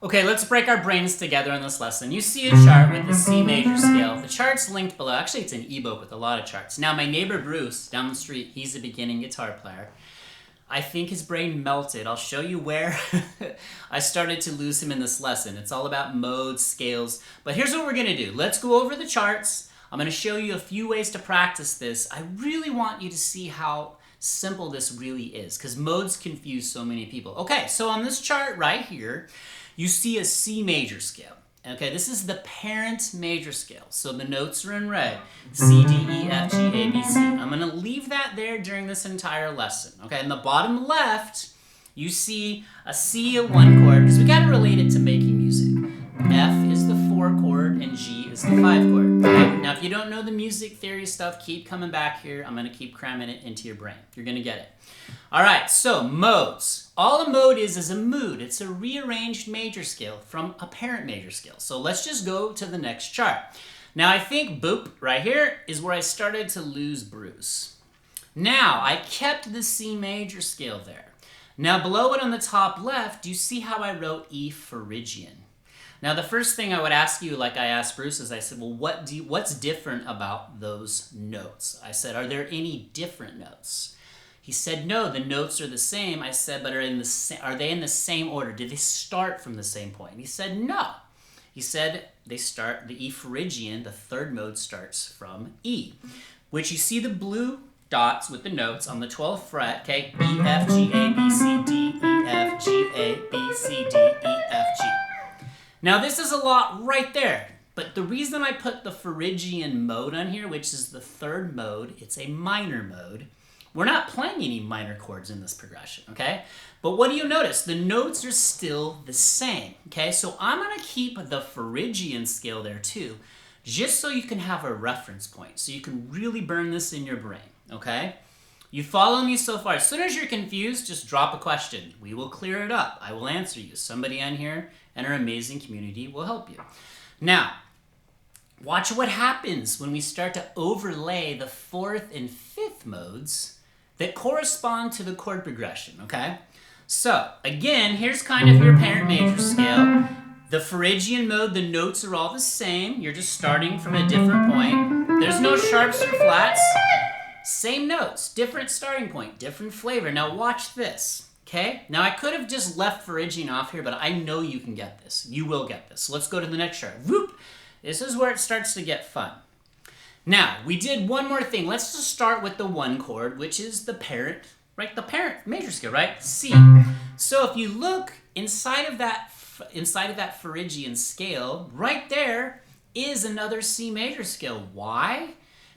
Okay, let's break our brains together on this lesson. You see a chart with the C major scale. The chart's linked below. Actually, it's an e-book with a lot of charts. Now, my neighbor Bruce down the street, he's a beginning guitar player. I think his brain melted. I'll show you where I started to lose him in this lesson. It's all about modes, scales. But here's what we're going to do. Let's go over the charts. I'm going to show you a few ways to practice this. I really want you to see how simple this really is, because modes confuse so many people. Okay, so on this chart right here, you see a C major scale. Okay, this is the parent major scale. So the notes are in red. C, D, E, F, G, A, B, C. I'm going to leave that there during this entire lesson. Okay, in the bottom left, you see a C, a 1 chord, because we got to relate it to making music. F is the 4 chord, and G is the 5 chord. Okay? Now, if you don't know the music theory stuff, keep coming back here. I'm going to keep cramming it into your brain. You're going to get it. All right, so modes. All a mode is a mood. It's a rearranged major scale from a parent major scale. So let's just go to the next chart. Now, I think, boop, right here is where I started to lose Bruce. Now, I kept the C major scale there. Now, below it on the top left, do you see how I wrote E Phrygian? Now, the first thing I would ask you, like I asked Bruce, is I said, well, what's different about those notes? I said, are there any different notes? He said, no, the notes are the same. I said, but are they in the same order? Did they start from the same point? He said, no. He said, the E Phrygian, the third mode, starts from E, which you see the blue dots with the notes on the 12th fret, okay? E, F, G, A, B, C, D, E, F, G, A, B, C, D, E, F, G. Now, this is a lot right there, but the reason I put the Phrygian mode on here, which is the third mode, it's a minor mode. We're not playing any minor chords in this progression, okay? But what do you notice? The notes are still the same, okay? So I'm going to keep the Phrygian scale there too, just so you can have a reference point, so you can really burn this in your brain, okay? You follow me so far? As soon as you're confused, just drop a question. We will clear it up. I will answer you. Somebody on here and our amazing community will help you. Now, watch what happens when we start to overlay the 4th and 5th modes that correspond to the chord progression, okay? So, again, here's kind of your parent major scale. The Phrygian mode, the notes are all the same. You're just starting from a different point. There's no sharps or flats. Same notes, different starting point, different flavor. Now watch this, okay? Now I could have just left Phrygian off here, but I know you can get this. You will get this. So let's go to the next chart. Whoop! This is where it starts to get fun. Now, we did one more thing. Let's just start with the 1 chord, which is the parent, right? The parent major scale, right? C. So if you look inside of that Phrygian scale, right there is another C major scale. Why?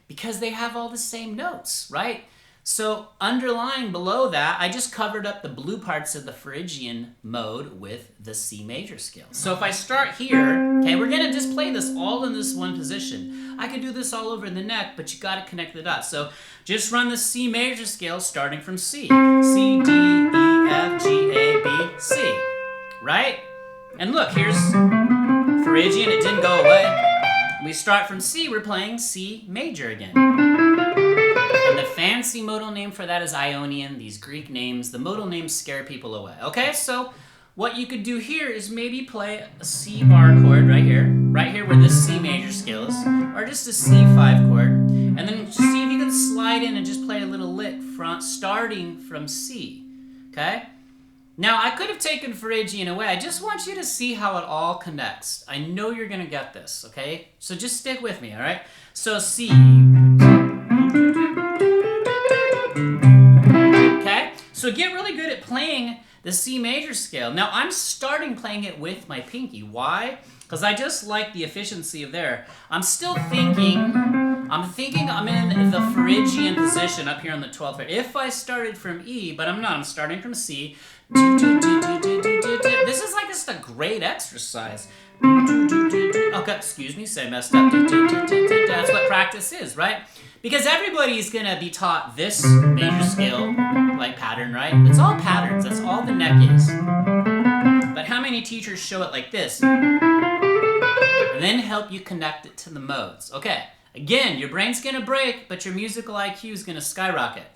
Because they have all the same notes, right? So underlying below that, I just covered up the blue parts of the Phrygian mode with the C major scale. So if I start here, okay, we're gonna just play this all in this one position. I could do this all over the neck, but you gotta connect the dots. So just run the C major scale starting from C. C, D, E, F, G, A, B, C, right? And look, here's Phrygian, it didn't go away. We start from C, we're playing C major again. And the fancy modal name for that is Ionian, these Greek names. The modal names scare people away. Okay, so what you could do here is maybe play a C bar chord right here where this C major scale is, or just a C5 chord, and then see if you can slide in and just play a little lick starting from C, okay? Now, I could have taken Phrygian away. I just want you to see how it all connects. I know you're going to get this, okay? So just stick with me, all right? So C. Okay? So get really good at playing the C major scale. Now, I'm starting playing it with my pinky. Why? Because I just like the efficiency of there. I'm still thinking I'm in the Phrygian position up here on the 12th fret. If I started from E, but I'm not. I'm starting from C. This is like just a great exercise. Okay, excuse me, say messed up. That's what practice is, right? Because everybody's gonna be taught this major scale like pattern, right? It's all patterns, that's all the neck is. But how many teachers show it like this? And then help you connect it to the modes. Okay, again, your brain's gonna break, but your musical IQ is gonna skyrocket.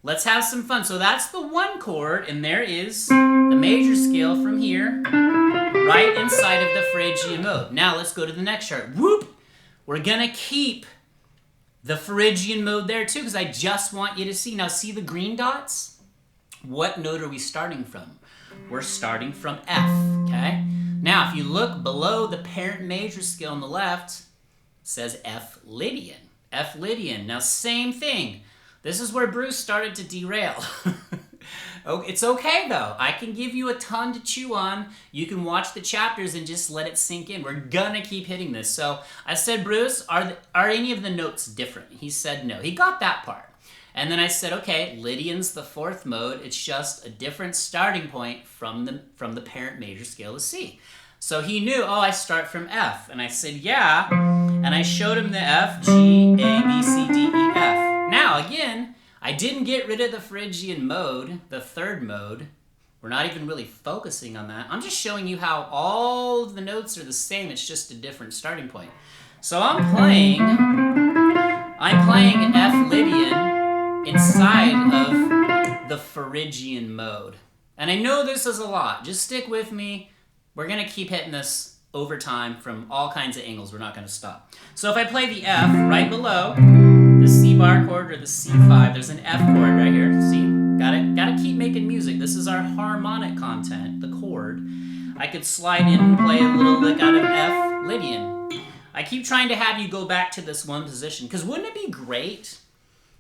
Let's have some fun. So that's the 1 chord, and there is the major scale from here. right inside of the Phrygian mode. Now let's go to the next chart. Whoop! We're gonna keep the Phrygian mode there too, because I just want you to see. Now see the green dots? What note are we starting from? We're starting from F, okay? Now if you look below the parent major scale on the left, it says F Lydian. F Lydian. Now same thing. This is where Bruce started to derail. Oh, it's okay though. I can give you a ton to chew on. You can watch the chapters and just let it sink in. We're gonna keep hitting this. So I said, Bruce, are any of the notes different? He said no. He got that part. And then I said, okay, Lydian's the fourth mode. It's just a different starting point from the parent major scale of C. So he knew, oh, I start from F. And I said, yeah. And I showed him the F, G, A, B, C, D, E, F. Now, again, I didn't get rid of the Phrygian mode, the third mode. We're not even really focusing on that. I'm just showing you how all of the notes are the same. It's just a different starting point. So I'm playing F Lydian inside of the Phrygian mode. And I know this is a lot. Just stick with me. We're going to keep hitting this over time from all kinds of angles. We're not going to stop. So if I play the F right below the C bar chord or the C5, there's an F chord right here. See? Gotta keep making music. This is our harmonic content, the chord. I could slide in and play a little lick out of F Lydian. I keep trying to have you go back to this one position, because wouldn't it be great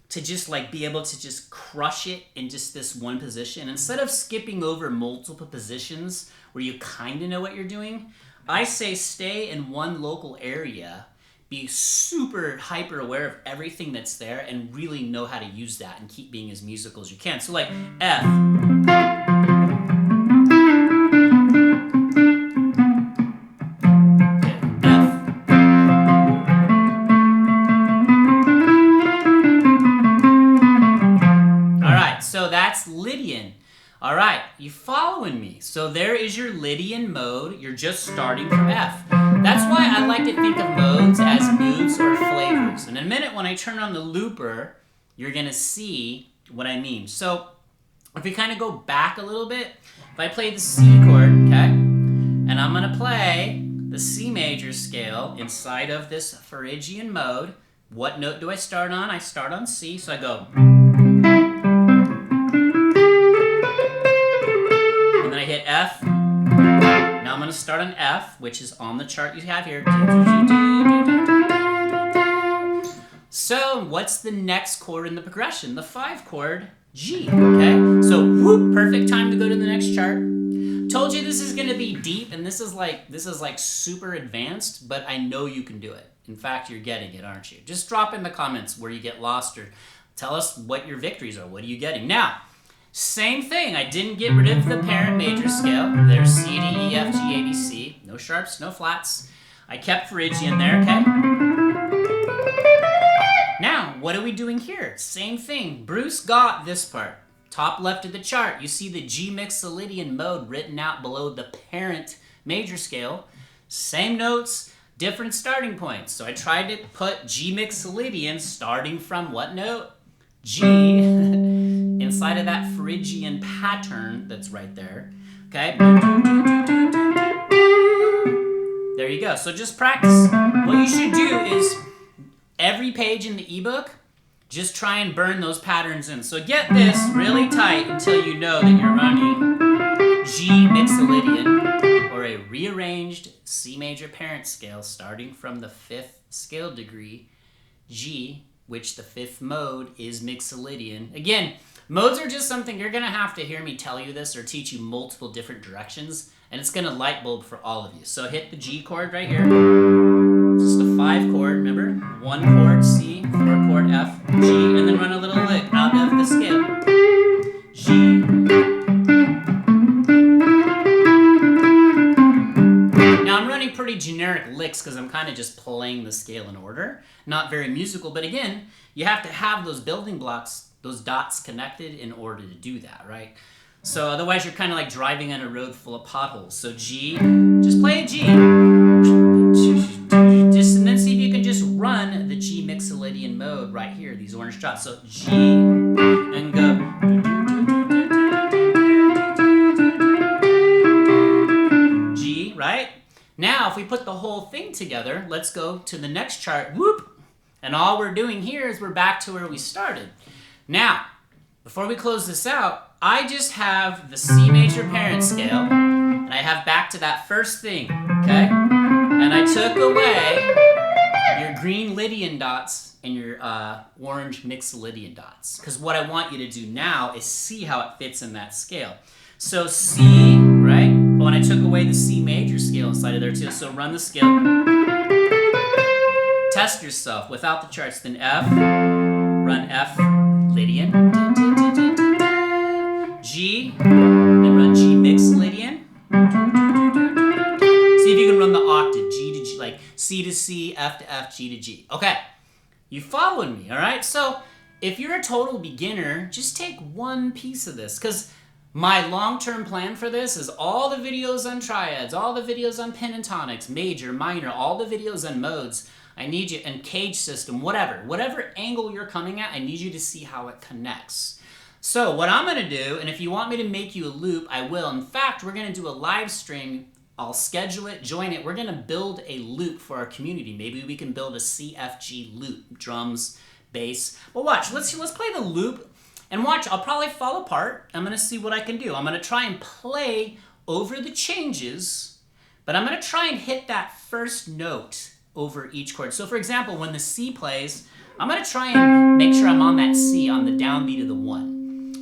to just like be able to just crush it in just this one position? Instead of skipping over multiple positions where you kind of know what you're doing, I say stay in one local area, be super hyper aware of everything that's there, and really know how to use that and keep being as musical as you can. So like F. So that's Lydian. All right, you following me? So there is your Lydian mode. You're just starting from F. That's why I like to think of modes as moods or flavors. And in a minute, when I turn on the looper, you're gonna see what I mean. So if we kind of go back a little bit, if I play the C chord, okay, and I'm gonna play the C major scale inside of this Phrygian mode, what note do I start on? I start on C, so I go. I hit F. Now I'm going to start on F, which is on the chart you have here. So what's the next chord in the progression? The 5 chord, G, okay? So whoop, perfect time to go to the next chart. Told you this is going to be deep, and this is like super advanced, but I know you can do it. In fact, you're getting it, aren't you? Just drop in the comments where you get lost, or tell us what your victories are. What are you getting? Now, same thing. I didn't get rid of the parent major scale. There's C, D, E, F, G, A, B, C. No sharps, no flats. I kept Phrygian there, okay? Now, what are we doing here? Same thing. Bruce got this part. Top left of the chart, you see the G Mixolydian mode written out below the parent major scale. Same notes, different starting points. So I tried to put G Mixolydian starting from what note? G. Inside of that Phrygian pattern that's right there, okay? There you go. So just practice. What you should do is every page in the ebook, just try and burn those patterns in. So get this really tight until you know that you're running G Mixolydian, or a rearranged C major parent scale starting from the 5th scale degree, G, which the 5th mode is Mixolydian. Again, modes are just something you're going to have to hear me tell you this or teach you multiple different directions, and it's going to light bulb for all of you. So hit the G chord right here. Just a 5 chord, remember? 1 chord C, 4 chord F, G, and then run a little lick out of the scale. G. Now I'm running pretty generic licks because I'm kind of just playing the scale in order. Not very musical, but again, you have to have those building blocks, those dots connected in order to do that, right? So otherwise you're kind of like driving on a road full of potholes. So G, just play a G. Just, and then see if you can just run the G Mixolydian mode right here, these orange dots. So G, and go. G, Now, if we put the whole thing together, let's go to the next chart, whoop, and all we're doing here is we're back to where we started. Now, before we close this out, I just have the C major parent scale, and I have back to that first thing, okay? And I took away your green Lydian dots and your orange Mixolydian dots, because what I want you to do now is see how it fits in that scale. So C, right? But when I took away the C major scale inside of there too, so run the scale. Test yourself without the charts, then F, run F Lydian. G, then run G Mixolydian. See if you can run the octave, G to G, like C to C, F to F, G to G. Okay, you following me, all right? So if you're a total beginner, just take one piece of this, because my long-term plan for this is all the videos on triads, all the videos on pentatonics, major, minor, all the videos on modes. I need you, and cage system, whatever angle you're coming at, I need you to see how it connects. So what I'm gonna do, and if you want me to make you a loop, I will. In fact, we're gonna do a live stream. I'll schedule it, join it. We're gonna build a loop for our community. Maybe we can build a CFG loop, drums, bass. Well, watch, let's play the loop, and watch, I'll probably fall apart. I'm gonna see what I can do. I'm gonna try and play over the changes, but I'm gonna try and hit that first note over each chord. So for example, when the C plays, I'm gonna try and make sure I'm on that C on the downbeat of the 1.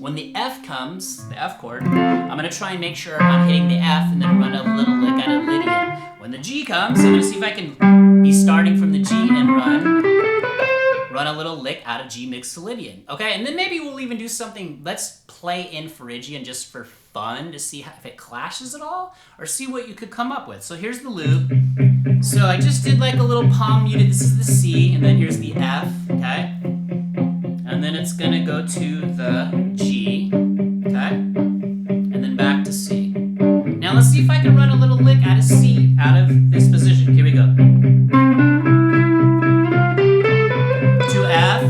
When the F comes, the F chord, I'm gonna try and make sure I'm hitting the F and then run a little lick out of Lydian. When the G comes, I'm gonna see if I can be starting from the G and run a little lick out of G Mixolydian. Okay, and then maybe we'll even do something, let's play in Phrygian just for fun to see if it clashes at all, or see what you could come up with. So here's the loop. So I just did like a little palm muted, this is the C, and then here's the F, okay? And then it's gonna go to the G, okay? And then back to C. Now let's see if I can run a little lick out of C, out of this position. Here we go. To F,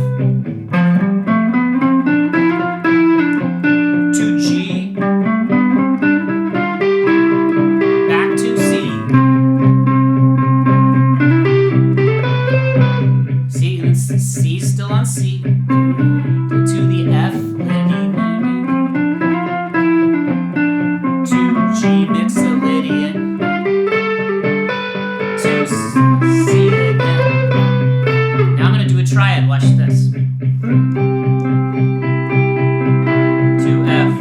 to G, back to C. See, and C still on C. To the F, to G Mixolydian, to C again. Now I'm going to do a triad, watch this. To F,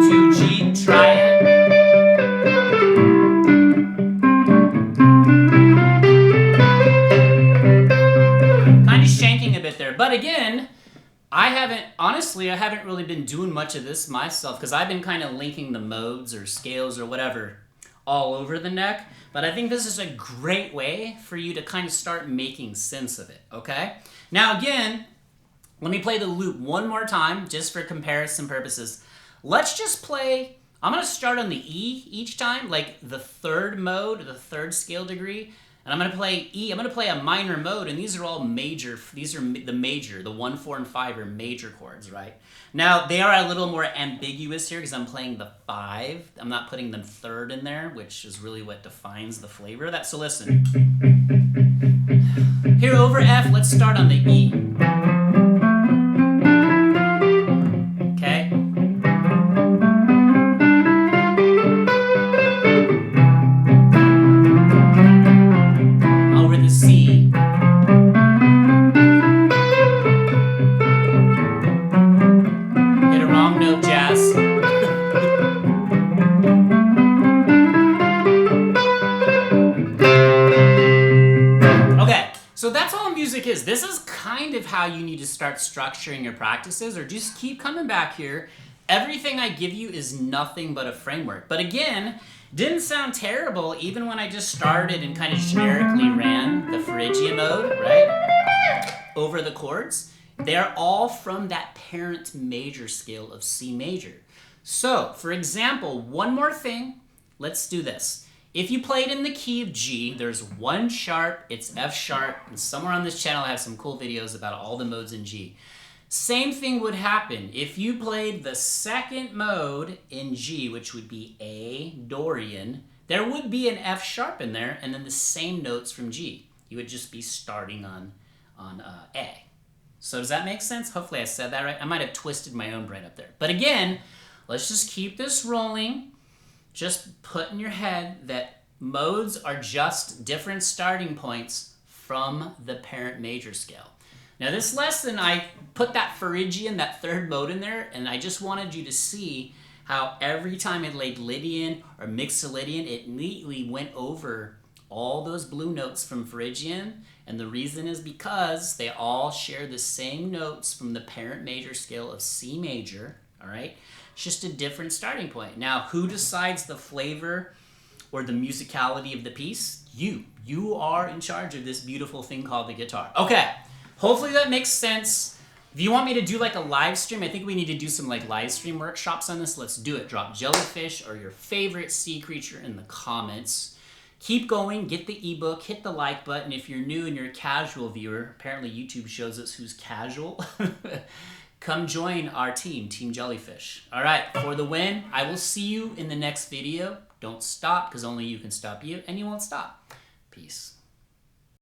to G, triad. Kind of shanking a bit there, but again, I haven't really been doing much of this myself, because I've been kind of linking the modes or scales or whatever all over the neck, but I think this is a great way for you to kind of start making sense of it, okay? Now again, let me play the loop one more time, just for comparison purposes. Let's just play, I'm gonna start on the E each time, like the third mode, the third scale degree, and I'm going to play E. I'm going to play a minor mode, and these are all major. These are the major. The 1, 4, and 5 are major chords, right? Now, they are a little more ambiguous here because I'm playing the 5. I'm not putting the third in there, which is really what defines the flavor of that. So listen. Here over F, let's start on the E. Okay? Over the C. Hit a wrong note, Jazz. Okay, so that's all music is. This is kind of how you need to start structuring your practices, or just keep coming back here. Everything I give you is nothing but a framework. But again, didn't sound terrible even when I just started and kind of generically ran the Phrygian mode, right? Over the chords. They're all from that parent major scale of C major. So, for example, one more thing. Let's do this. If you played in the key of G, there's one sharp, it's F sharp, and somewhere on this channel I have some cool videos about all the modes in G. Same thing would happen if you played the second mode in G, which would be A Dorian. There would be an F sharp in there, and then the same notes from G. You would just be starting on A. So does that make sense? Hopefully I said that right. I might have twisted my own brain up there. But again, let's just keep this rolling. Just put in your head that modes are just different starting points from the parent major scale. Now this lesson, I put that Phrygian, that third mode in there, and I just wanted you to see how every time it laid Lydian or Mixolydian, it neatly went over all those blue notes from Phrygian. And the reason is because they all share the same notes from the parent major scale of C major, all right? It's just a different starting point. Now, who decides the flavor or the musicality of the piece? You. You are in charge of this beautiful thing called the guitar. Okay, hopefully that makes sense. If you want me to do like a live stream, I think we need to do some like live stream workshops on this. Let's do it. Drop jellyfish or your favorite sea creature in the comments. Keep going, get the ebook, hit the like button. If you're new and you're a casual viewer, apparently YouTube shows us who's casual. Come join our team, Team Jellyfish. All right, for the win. I will see you in the next video. Don't stop, because only you can stop you, and you won't stop. Peace.